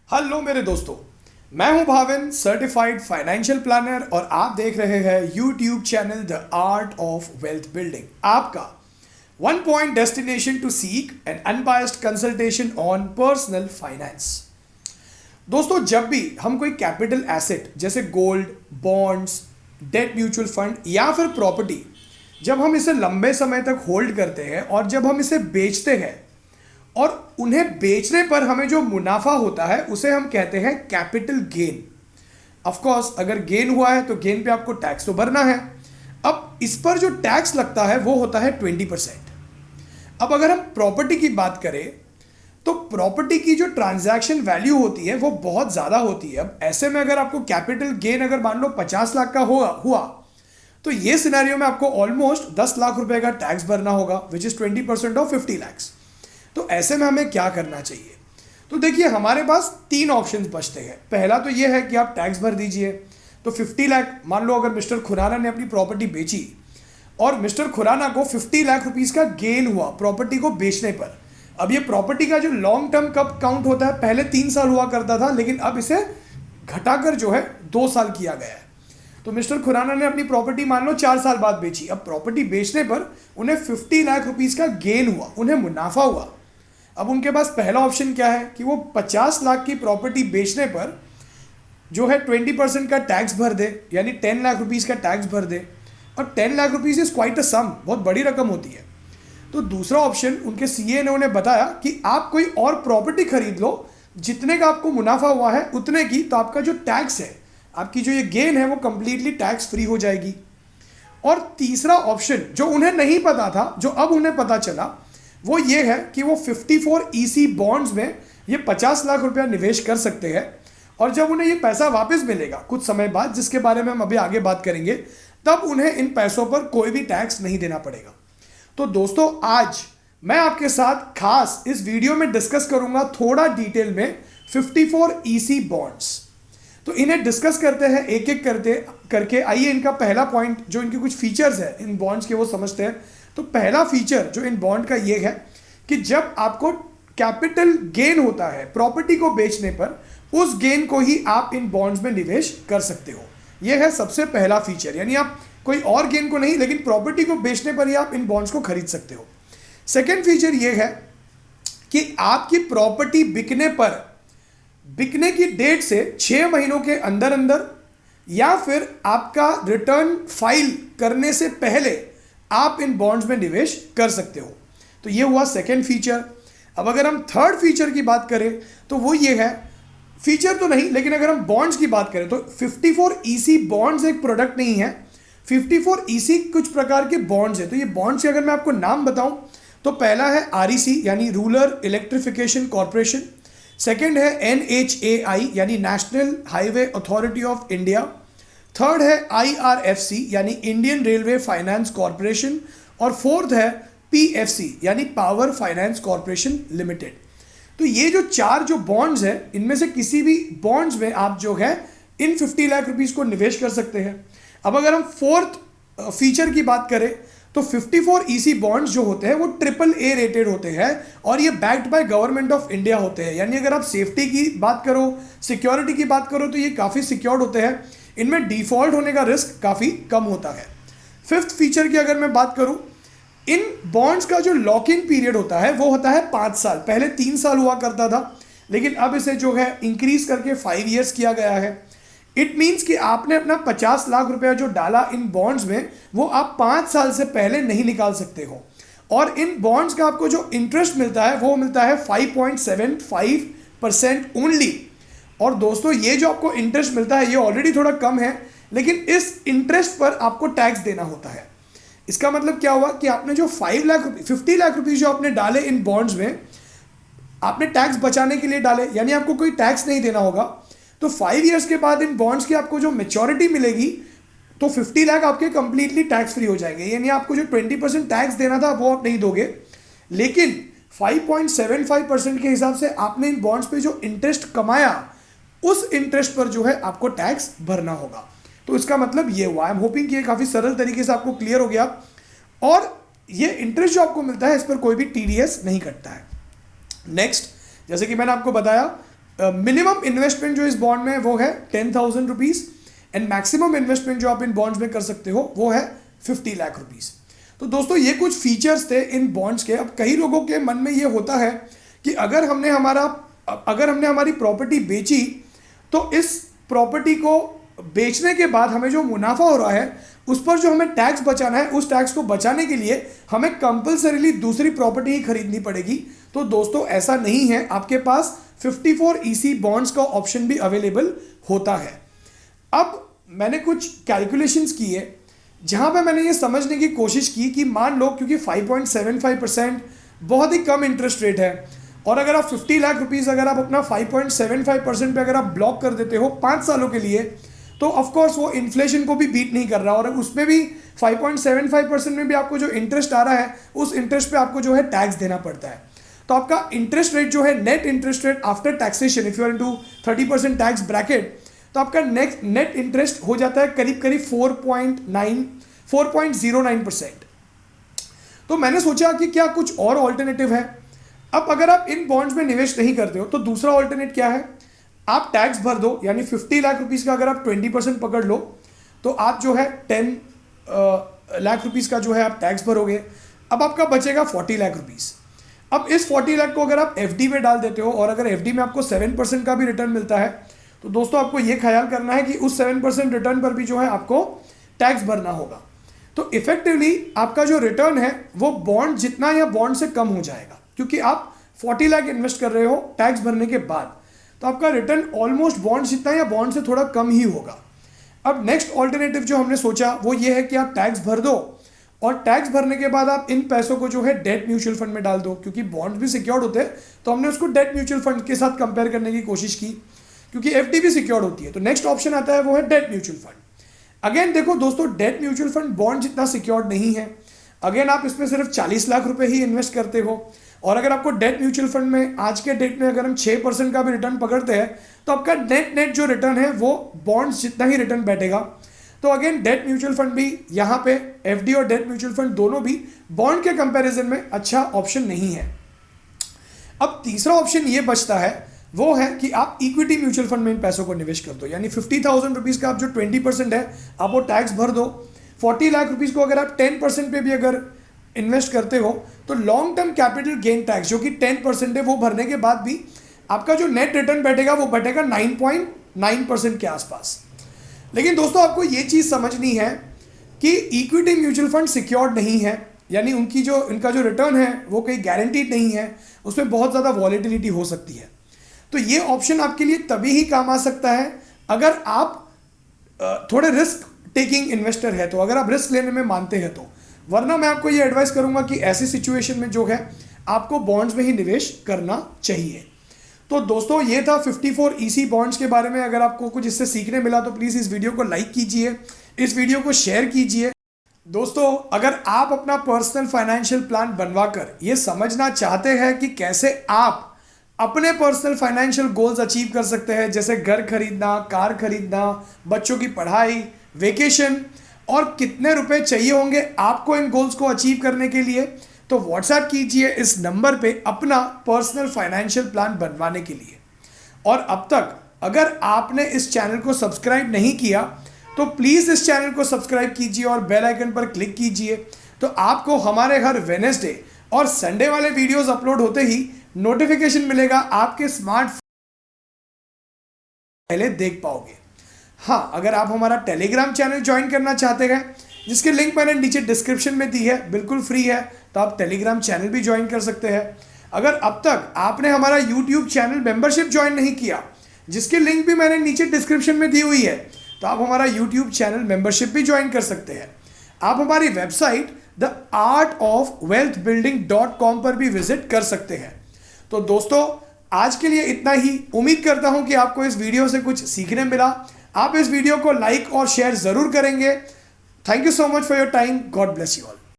Hello मेरे दोस्तों, मैं हूं भाविन, सर्टिफाइड फाइनेंशियल प्लानर और आप देख रहे हैं YouTube channel the art of wealth building, आपका one point destination to seek an unbiased consultation on personal finance. दोस्तों, जब भी हम कोई कैपिटल एसेट जैसे gold, bonds, debt mutual fund या फिर प्रॉपर्टी, जब हम इसे लंबे समय तक होल्ड करते हैं और जब हम इसे बेचते हैं और उन्हें बेचने पर हमें जो मुनाफा होता है उसे हम कहते हैं कैपिटल गेन। ऑफ कोर्स अगर गेन हुआ है तो गेन पे आपको टैक्स तो भरना है। अब इस पर जो टैक्स लगता है वो होता है 20%। अब अगर हम प्रॉपर्टी की बात करें तो प्रॉपर्टी की जो ट्रांजैक्शन वैल्यू होती है वो बहुत ज़्यादा होती है। अब ऐसे में अगर आपको कैपिटल गेन अगर मान लो 50 लाख का हुआ तो ये सिनेरियो में आपको ऑलमोस्ट 10 लाख रुपए का टैक्स भरना होगा, विच इज़ 20% ऑफ 50 लैक्स। तो ऐसे में हमें क्या करना चाहिए? तो देखिए, हमारे पास तीन ऑप्शंस बचते हैं। पहला तो ये है कि आप टैक्स भर दीजिए। तो 50 लाख, मान लो अगर मिस्टर खुराना ने अपनी प्रॉपर्टी बेची और मिस्टर खुराना को 50 लाख रुपीस का गेन हुआ प्रॉपर्टी को बेचने पर। अब ये प्रॉपर्टी का जो लॉन्ग टर्म कब काउंट होता है, पहले 3 साल हुआ करता था, लेकिन अब इसे घटाकर जो है 2 साल किया गया है। तो मिस्टर खुराना ने अपनी प्रॉपर्टी मान लो 4 साल बाद बेची। अब प्रॉपर्टी बेचने पर उन्हें 50 लाख रुपीस का गेन हुआ, उन्हें मुनाफा हुआ। अब उनके पास पहला ऑप्शन क्या है कि वो 50 लाख की प्रॉपर्टी बेचने पर जो है 20% का टैक्स भर दे, यानी 10 लाख रुपीस का टैक्स भर दे। और 10 lakh rupees is quite a sum, बहुत बड़ी रकम होती है। तो दूसरा ऑप्शन उनके सीए ने उन्हें बताया कि आप कोई और प्रॉपर्टी खरीद लो, जितने का आपको मुनाफा हुआ है उतने की, तो आपका जो टैक्स है, आपकी जो ये गेन है वो कंप्लीटली टैक्स फ्री हो जाएगी। और तीसरा ऑप्शन जो उन्हें नहीं पता था, जो अब उन्हें पता चला, वो ये है कि वो 54 ईसी बॉन्ड्स में ये 50 लाख रुपया निवेश कर सकते हैं और जब उन्हें ये पैसा वापस मिलेगा कुछ समय बाद, जिसके बारे में हम अभी आगे बात करेंगे, तब उन्हें इन पैसों पर कोई भी टैक्स नहीं देना पड़ेगा। तो दोस्तों, आज मैं आपके साथ खास इस वीडियो में डिस्कस करूंगा थोड़ा डिटेल में 54 ईसी बॉन्ड्स। तो इन्हें डिस्कस करते हैं एक एक करके। आइए इनका पहला पॉइंट, जो इनके कुछ फीचर्स है इन बॉन्ड्स के, वो समझते हैं। तो पहला फीचर जो इन बॉन्ड का ये है कि जब आपको कैपिटल गेन होता है प्रॉपर्टी को बेचने पर, उस गेन को ही आप इन बॉन्ड्स में निवेश कर सकते हो। यह है सबसे पहला फीचर, यानी आप कोई और गेन को नहीं, लेकिन प्रॉपर्टी को बेचने पर ही आप इन बॉन्ड्स को खरीद सकते हो। सेकेंड फीचर यह है कि आपकी प्रॉपर्टी बिकने की डेट से 6 महीनों के अंदर अंदर या फिर आपका रिटर्न फाइल करने से पहले आप इन बॉन्ड्स में निवेश कर सकते हो। तो ये हुआ सेकेंड फीचर। अब अगर हम थर्ड फीचर की बात करें तो वो ये है, फीचर तो नहीं, लेकिन अगर हम बॉन्ड्स की बात करें तो 54 ईसी बॉन्ड्स एक प्रोडक्ट नहीं है। 54 ईसी कुछ प्रकार के बॉन्ड्स है। तो ये बॉन्ड्स के अगर मैं आपको नाम बताऊं तो पहला है आरईसी यानी रूरल इलेक्ट्रिफिकेशन कॉर्पोरेशन। सेकेंड है एनएचएआई यानी national highway authority of India. Third है आईआरएफसी यानी इंडियन रेलवे फाइनेंस कॉर्पोरेशन। और फोर्थ है पीएफसी यानी पावर फाइनेंस कॉर्पोरेशन लिमिटेड। तो ये जो 4 जो बॉन्ड्स है, इनमें से किसी भी बॉन्ड्स में आप जो है इन 50 लाख रुपीस को निवेश कर सकते हैं। अब अगर हम फोर्थ फीचर की बात करें तो 54 ईसी बॉन्ड्स जो होते हैं वो AAA रेटेड होते हैं और ये backed by government of India होते हैं। यानी अगर आप सेफ्टी की बात करो, सिक्योरिटी की बात करो, तो ये काफ़ी सिक्योर्ड होते हैं। इनमें डिफॉल्ट होने का रिस्क काफ़ी कम होता है। फिफ्थ फीचर की अगर मैं बात करूं, इन बॉन्ड्स का जो लॉक इन पीरियड होता है वो होता है 5 साल। पहले 3 साल हुआ करता था, लेकिन अब इसे जो है इंक्रीज करके 5 ईयर्स किया गया है। इट मीन्स कि आपने अपना 50 लाख रुपया जो डाला इन बॉन्ड्स में, वो आप 5 साल से पहले नहीं निकाल सकते हो। और इन बॉन्ड्स का आपको जो इंटरेस्ट मिलता है वो मिलता है 5.75% ओनली। और दोस्तों, ये जो आपको इंटरेस्ट मिलता है ये ऑलरेडी थोड़ा कम है, लेकिन इस इंटरेस्ट पर आपको टैक्स देना होता है। इसका मतलब क्या हुआ कि आपने जो 50 लाख रुपीस जो आपने डाले इन बॉन्ड्स में, आपने टैक्स बचाने के लिए डाले, यानी आपको कोई टैक्स नहीं देना होगा। तो 5 ईयर्स के बाद इन बॉन्ड्स की आपको जो मैच्योरिटी मिलेगी तो 50 लाख आपके कंप्लीटली टैक्स फ्री हो जाएंगे। यानी आपको जो 20% टैक्स देना था वो आप नहीं दोगे, लेकिन 5.75% के हिसाब से आपने इन बॉन्ड्स पे जो इंटरेस्ट कमाया, उस इंटरेस्ट पर जो है आपको टैक्स भरना होगा। तो इसका मतलब ये हुआ। आई एम होपिंग कि ये काफ़ी सरल तरीके से आपको क्लियर हो गया। और ये इंटरेस्ट जो आपको मिलता है इस पर कोई भी टीडीएस नहीं कटता है। नेक्स्ट, जैसे कि मैंने आपको बताया, मिनिमम इन्वेस्टमेंट जो इस बॉन्ड में है वो है 10,000 रुपीज़ एंड मैक्सिमम इन्वेस्टमेंट जो आप इन बॉन्ड्स में कर सकते हो वो है 50 लाख रुपीज़। तो दोस्तों ये कुछ फीचर्स थे इन बॉन्ड्स के। अब कई लोगों के मन में ये होता है कि अगर हमने हमारी प्रॉपर्टी बेची तो इस प्रॉपर्टी को बेचने के बाद हमें जो मुनाफा हो रहा है उस पर जो हमें टैक्स बचाना है, उस टैक्स को बचाने के लिए हमें कंपल्सरीली दूसरी प्रॉपर्टी ही खरीदनी पड़ेगी। तो दोस्तों ऐसा नहीं है, आपके पास 54 EC बॉन्ड्स का ऑप्शन भी अवेलेबल होता है। अब मैंने कुछ कैलकुलेशंस किए जहां पे मैंने ये समझने की कोशिश की कि मान लो क्योंकि 5.75% बहुत ही कम इंटरेस्ट रेट है और अगर आप 50 लाख रुपीज़ अगर आप अपना 5.75% पे अगर आप ब्लॉक कर देते हो 5 सालों के लिए, तो ऑफ कोर्स वो इन्फ्लेशन को भी बीट नहीं कर रहा और उसमें भी 5.75% में भी आपको जो इंटरेस्ट आ रहा है उस इंटरेस्ट पे आपको जो है टैक्स देना पड़ता है। तो आपका इंटरेस्ट रेट जो है net interest rate after taxation, if you are into 30% tax bracket, तो आपका नेट इंटरेस्ट हो जाता है करीब करीब 4.09%। तो मैंने सोचा कि क्या कुछ और ऑल्टरनेटिव है। अब अगर आप इन बॉन्ड्स में निवेश नहीं करते हो तो दूसरा ऑल्टरनेट क्या है, आप टैक्स भर दो, यानी 50 लाख रुपीज़ का अगर आप 20% पकड़ लो तो आप जो है 10 लाख रुपीज़ का जो है आप टैक्स भरोगे। अब आपका बचेगा 40 लाख रुपीज़। अब इस 40 लाख को अगर आप FD में डाल देते हो और अगर FD में आपको 7% का भी रिटर्न मिलता है तो दोस्तों आपको ये ख्याल करना है कि उस 7% रिटर्न पर भी जो है आपको टैक्स भरना होगा। तो इफेक्टिवली आपका जो रिटर्न है वो बॉन्ड जितना या बॉन्ड से कम हो जाएगा, क्योंकि आप 40 लाख इन्वेस्ट कर रहे हो टैक्स भरने के बाद, तो आपका रिटर्न ऑलमोस्ट बॉन्ड जितना या बॉन्ड से थोड़ा कम ही होगा। अब नेक्स्ट ऑल्टरनेटिव जो हमने सोचा वो ये है कि आप टैक्स भर दो और टैक्स भरने के बाद आप इन पैसों को जो है डेट म्यूचुअल फंड में डाल दो, क्योंकि बॉन्ड भी सिक्योर्ड होते हैं तो हमने उसको डेट म्यूचुअल फंड के साथ कंपेयर करने की कोशिश की, क्योंकि FD भी सिक्योर्ड होती है। तो नेक्स्ट ऑप्शन आता है वो है डेट म्यूचुअल फंड। अगेन देखो दोस्तों, डेट म्यूचुअल फंड बॉन्ड जितना सिक्योर्ड नहीं है। अगेन आप इसमें सिर्फ 40 लाख रुपए ही इन्वेस्ट करते हो और अगर आपको डेट म्यूचुअल फंड में आज के डेट में अगर हम 6% का भी रिटर्न पकड़ते हैं तो आपका नेट जो रिटर्न है वो बॉन्ड्स जितना ही रिटर्न बैठेगा। तो अगेन डेट म्यूचुअल फंड भी यहाँ पे FD और डेट म्यूचुअल फंड दोनों भी बॉन्ड के कंपैरिजन में अच्छा ऑप्शन नहीं है। अब तीसरा ऑप्शन ये बचता है वो है कि आप इक्विटी म्यूचुअल फंड में इन पैसों को निवेश कर दो, यानी 50,000 रुपीज़ का आप जो 20% है आप वो टैक्स भर दो। 40 लाख रुपीज़ को अगर आप 10% पे भी अगर इन्वेस्ट करते हो तो long term capital gain tax जो कि 10% है वो भरने के बाद भी आपका जो नेट रिटर्न बैठेगा वो बैठेगा 9.9% के आसपास। लेकिन दोस्तों आपको ये चीज़ समझनी है कि इक्विटी म्यूचुअल फंड सिक्योर्ड नहीं है, यानी इनका जो रिटर्न है वो कोई गारंटीड नहीं है, उसमें बहुत ज़्यादा वॉलेटिलिटी हो सकती है। तो ये ऑप्शन आपके लिए तभी ही काम आ सकता है अगर आप थोड़े रिस्क टेकिंग इन्वेस्टर है, तो अगर आप रिस्क लेने में मानते हैं तो, वरना मैं आपको ये एडवाइस करूंगा कि ऐसी सिचुएशन में जो है आपको बॉन्ड्स में ही निवेश करना चाहिए। तो दोस्तों ये था 54 EC बॉन्ड्स के बारे में। अगर आपको कुछ इससे सीखने मिला तो प्लीज़ इस वीडियो को लाइक कीजिए, इस वीडियो को शेयर कीजिए। दोस्तों अगर आप अपना पर्सनल फाइनेंशियल प्लान बनवाकर ये समझना चाहते हैं कि कैसे आप अपने पर्सनल फाइनेंशियल गोल्स अचीव कर सकते हैं, जैसे घर खरीदना, कार खरीदना, बच्चों की पढ़ाई, वेकेशन, और कितने रुपए चाहिए होंगे आपको इन गोल्स को अचीव करने के लिए, तो व्हाट्सएप कीजिए इस नंबर पे अपना पर्सनल फाइनेंशियल प्लान बनवाने के लिए। और अब तक अगर आपने इस चैनल को सब्सक्राइब नहीं किया तो प्लीज़ इस चैनल को सब्सक्राइब कीजिए और बेल आइकन पर क्लिक कीजिए, तो आपको हमारे हर वेडनेसडे और संडे वाले वीडियोस अपलोड होते ही नोटिफिकेशन मिलेगा, आपके स्मार्टफोन पहले देख पाओगे। हाँ, अगर आप हमारा टेलीग्राम चैनल ज्वाइन करना चाहते हैं जिसकी लिंक मैंने नीचे डिस्क्रिप्शन में दी है, बिल्कुल फ्री है, तो आप टेलीग्राम चैनल भी ज्वाइन कर सकते हैं। अगर अब तक आपने हमारा यूट्यूब चैनल मेंबरशिप ज्वाइन नहीं किया जिसकी लिंक भी मैंने नीचे डिस्क्रिप्शन में दी हुई है, तो आप हमारा यूट्यूब चैनल मेंबरशिप भी ज्वाइन कर सकते हैं। आप हमारी वेबसाइट theartofwealthbuilding.com पर भी विजिट कर सकते हैं। तो दोस्तों आज के लिए इतना ही। उम्मीद करता हूं कि आपको इस वीडियो से कुछ सीखने मिला। आप इस वीडियो को लाइक और शेयर जरूर करेंगे। Thank you so much for your time. God bless you all.